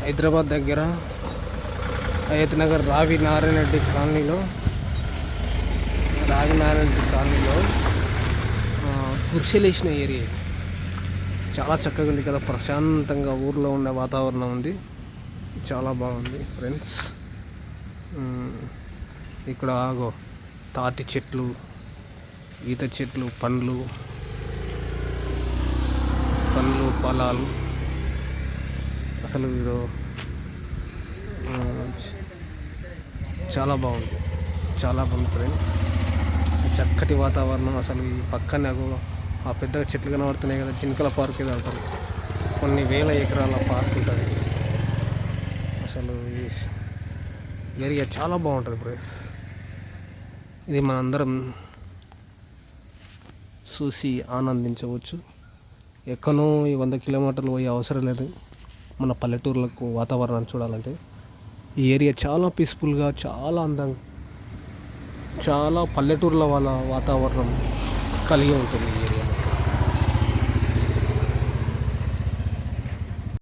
హైదరాబాద్ దగ్గర హయత్ నగర్ రావి నారాయణ రెడ్డి కాలనీలో గుర్షెలేసిన ఏరియా. చాలా చక్కగా ఉంది కదా, ప్రశాంతంగా ఊర్లో ఉండే వాతావరణం ఉంది. చాలా బాగుంది ఫ్రెండ్స్. ఇక్కడ తాటి చెట్లు, ఈత చెట్లు, పండ్లు పొలాలు. అసలు చాలా బాగుంది ఫ్రెండ్స్. చక్కటి వాతావరణం. అసలు ఈ పక్కనే ఆ పెద్ద చెట్లు కనబడుతున్నాయి కదా, జింకల పార్క్ ఏదో అంటారు. కొన్ని వేల ఎకరాల పార్క్ ఉంటుంది. అసలు ఈ ఏరియా చాలా బాగుంటుంది ఫ్రెండ్స్. ఇది మనందరం చూసి ఆనందించవచ్చు. ఎక్కనో ఈ 100 కిలోమీటర్లు పోయే అవసరం లేదు మన పల్లెటూర్లకు వాతావరణాన్ని చూడాలంటే. ఈ ఏరియా చాలా పీస్ఫుల్గా, చాలా అందంగా, చాలా పల్లెటూర్ల వాళ్ళ వాతావరణం కలిగి ఉంటుంది.